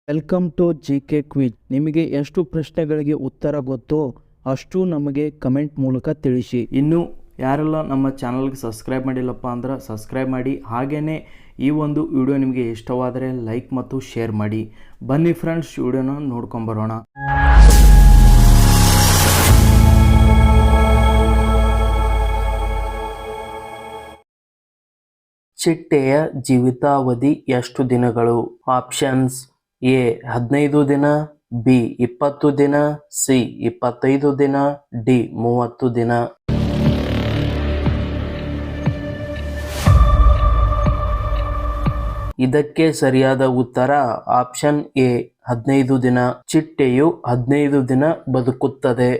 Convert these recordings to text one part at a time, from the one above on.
Welcome to GK quiz. ನಿಮಗೆ ಎಷ್ಟು ಪ್ರಶ್ನೆಗಳಿಗೆ ಉತ್ತರ ಗೊತ್ತೋ ಅಷ್ಟು ನಮಗೆ ಕಮೆಂಟ್ ಮೂಲಕ ತಿಳಿಸಿ. ಇನ್ನು ಯಾರೆಲ್ಲ ನಮ್ಮ ಚಾನಲ್ಗೆ ಸಬ್ಸ್ಕ್ರೈಬ್ ಮಾಡಿಲ್ಲಪ್ಪ ಅಂದ್ರೆ ಸಬ್ಸ್ಕ್ರೈಬ್ ಮಾಡಿ. ಹಾಗೆಯೇ ಈ ಒಂದು ವಿಡಿಯೋ ನಿಮಗೆ ಇಷ್ಟವಾದರೆ ಲೈಕ್ ಮತ್ತು ಶೇರ್ ಮಾಡಿ. ಬನ್ನಿ ಫ್ರೆಂಡ್ಸ್, ವಿಡಿಯೋನ ನೋಡ್ಕೊಂಬರೋಣ. ಚಿಟ್ಟೆಯ ಜೀವಿತಾವಧಿ ಎಷ್ಟು ದಿನಗಳು? ಆಪ್ಷನ್ಸ್: ಎ 15 ದಿನ, ಬಿ 20 ದಿನ, ಸಿ 25 ದಿನ, ಡಿ 30 ದಿನ. ಇದಕ್ಕೆ ಸರಿಯಾದ ಉತ್ತರ ಆಪ್ಷನ್ ಎ 15 ದಿನ. ಚಿಟ್ಟೆಯು 15 ದಿನ ಬದುಕುತ್ತದೆ.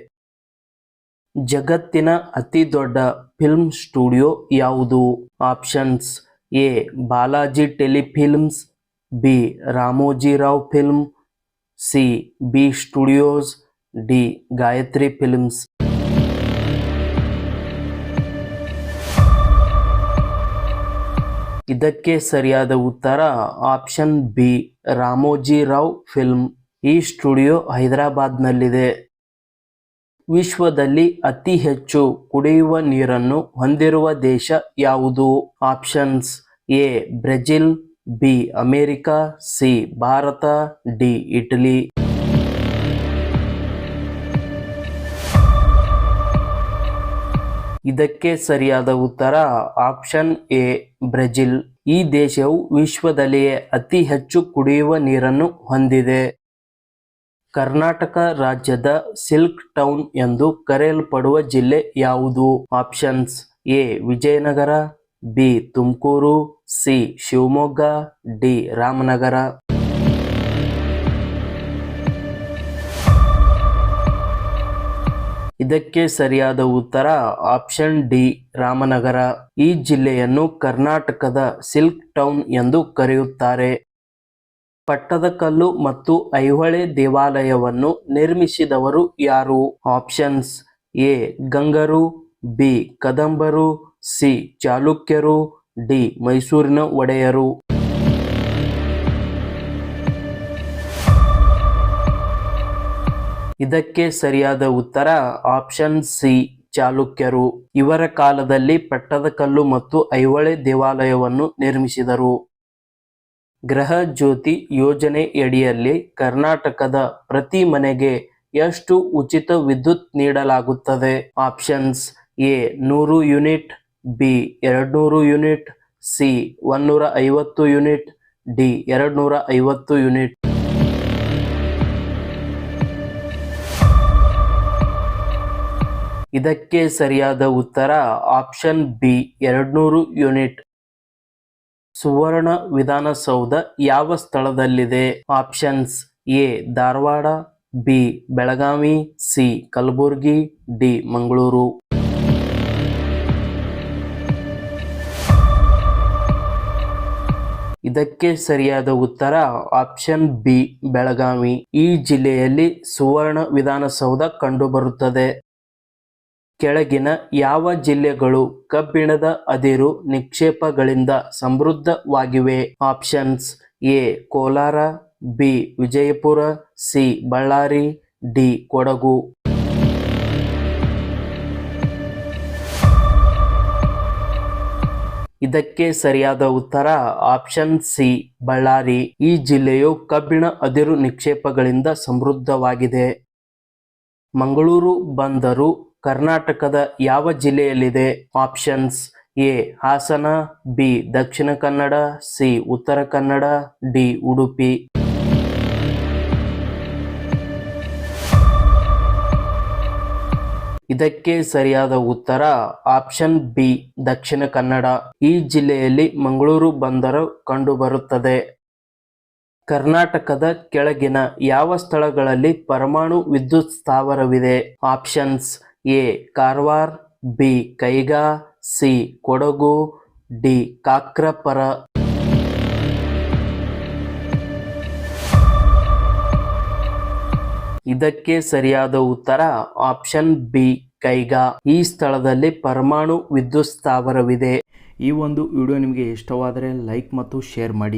ಜಗತ್ತಿನ ಅತಿ ದೊಡ್ಡ ಫಿಲ್ಮ್ ಸ್ಟುಡಿಯೋ ಯಾವುದು? Options: A Balaji telefilms, B Ramoji Rao film, C B studios, D Gayatri films. ಇದಕ್ಕೆ ಸರಿಯಾದ ಉತ್ತರ ಆಪ್ಷನ್ ಬಿ ರಾಮೋಜಿರಾವ್ ಫಿಲ್ಮ್. ಈ ಸ್ಟುಡಿಯೋ ಹೈದರಾಬಾದ್ನಲ್ಲಿದೆ. ವಿಶ್ವದಲ್ಲಿ ಅತಿ ಹೆಚ್ಚು ಕುಡಿಯುವ ನೀರನ್ನು ಹೊಂದಿರುವ ದೇಶ ಯಾವುದು? Options: A Brazil, B America, C Bharat, D Italy. ಇದಕ್ಕೆ ಸರಿಯಾದ ಉತ್ತರ ಆಪ್ಷನ್ ಎ ಬ್ರೆಜಿಲ್. ಈ ದೇಶವು ವಿಶ್ವದಲ್ಲಿಯೇ ಅತಿ ಹೆಚ್ಚು ಕುಡಿಯುವ ನೀರನ್ನು ಹೊಂದಿದೆ. ಕರ್ನಾಟಕ ರಾಜ್ಯದ ಸಿಲ್ಕ್ ಟೌನ್ ಎಂದು ಕರೆಯಲ್ಪಡುವ ಜಿಲ್ಲೆ ಯಾವುದು? Options: A Vijayanagara, B Tumakuru, C Shivamogga, D Ramanagara. ಇದಕ್ಕೆ ಸರಿಯಾದ ಉತ್ತರ ಆಪ್ಷನ್ ಡಿ ರಾಮನಗರ. ಈ ಜಿಲ್ಲೆಯನ್ನು ಕರ್ನಾಟಕದ ಸಿಲ್ಕ್ ಟೌನ್ ಎಂದು ಕರೆಯುತ್ತಾರೆ. ಪಟ್ಟದಕಲ್ಲು ಮತ್ತು ಐಹೊಳೆ ದೇವಾಲಯವನ್ನು ನಿರ್ಮಿಸಿದವರು ಯಾರು? ಆಪ್ಷನ್ಸ್: ಎ ಗಂಗರು, ಬಿ ಕದಂಬರು, ಸಿ ಚಾಲುಕ್ಯರು, ಡಿ ಮೈಸೂರಿನ ಒಡೆಯರು. ಇದಕ್ಕೆ ಸರಿಯಾದ ಉತ್ತರ ಆಪ್ಷನ್ ಸಿ ಚಾಲುಕ್ಯರು. ಇವರ ಕಾಲದಲ್ಲಿ ಪಟ್ಟದಕಲ್ಲು ಮತ್ತು ಐಹೊಳೆ ದೇವಾಲಯವನ್ನು ನಿರ್ಮಿಸಿದರು. ಗೃಹ ಜ್ಯೋತಿ ಯೋಜನೆಯಡಿಯಲ್ಲಿ ಕರ್ನಾಟಕದ ಪ್ರತಿ ಮನೆಗೆ ಎಷ್ಟು ಉಚಿತ ವಿದ್ಯುತ್ ನೀಡಲಾಗುತ್ತದೆ? Options: A 100 unit, B 200 unit, C 150 unit, D 250 unit. ಇದಕ್ಕೆ ಸರಿಯಾದ ಉತ್ತರ option B 200 unit. Suvarna Vidhana Soudha ಯಾವ ಸ್ಥಳದಲ್ಲಿದೆ? Options: A Dharwad, B Belagavi, C Kalaburagi, D Mangaluru. ಇದಕ್ಕೆ ಸರಿಯಾದ ಉತ್ತರ ಆಪ್ಷನ್ ಬಿ ಬೆಳಗಾವಿ. ಈ ಜಿಲ್ಲೆಯಲ್ಲಿ ಸುವರ್ಣ ವಿಧಾನಸೌಧ ಕಂಡುಬರುತ್ತದೆ. ಕೆಳಗಿನ ಯಾವ ಜಿಲ್ಲೆಗಳು ಕಬ್ಬಿಣದ ಅದಿರು ನಿಕ್ಷೇಪಗಳಿಂದ ಸಮೃದ್ಧವಾಗಿವೆ? Options: A Kolar, B Vijayapura, C Ballari, D Kodagu. ಇದಕ್ಕೆ ಸರಿಯಾದ ಉತ್ತರ ಆಪ್ಷನ್ ಸಿ ಬಳ್ಳಾರಿ. ಈ ಜಿಲ್ಲೆಯು ಕಬ್ಬಿಣ ಅದಿರು ನಿಕ್ಷೇಪಗಳಿಂದ ಸಮೃದ್ಧವಾಗಿದೆ. ಮಂಗಳೂರು ಬಂದರು ಕರ್ನಾಟಕದ ಯಾವ ಜಿಲ್ಲೆಯಲ್ಲಿದೆ? Options: A Hassan, B Dakshina Kannada, C Uttara Kannada, D Udupi. ಇದಕ್ಕೆ ಸರಿಯಾದ ಉತ್ತರ ಆಪ್ಷನ್ ಬಿ ದಕ್ಷಿಣ ಕನ್ನಡ. ಈ ಜಿಲ್ಲೆಯಲ್ಲಿ ಮಂಗಳೂರು ಬಂದರು ಕಂಡುಬರುತ್ತದೆ. ಕರ್ನಾಟಕದ ಕೆಳಗಿನ ಯಾವ ಸ್ಥಳಗಳಲ್ಲಿ ಪರಮಾಣು ವಿದ್ಯುತ್ ಸ್ಥಾವರವಿದೆ? Options: A Karwar, B Kaiga, C Kodagu, D Kakrapar. ಇದಕ್ಕೆ ಸರಿಯಾದ ಉತ್ತರ ಆಪ್ಷನ್ ಬಿ ಕೈಗಾ. ಈ ಸ್ಥಳದಲ್ಲಿ ಪರಮಾಣು ವಿದ್ಯುತ್ ಸ್ಥಾವರವಿದೆ. ಈ ಒಂದು ವಿಡಿಯೋ ನಿಮಗೆ ಇಷ್ಟವಾದರೆ ಲೈಕ್ ಮತ್ತು ಶೇರ್ ಮಾಡಿ.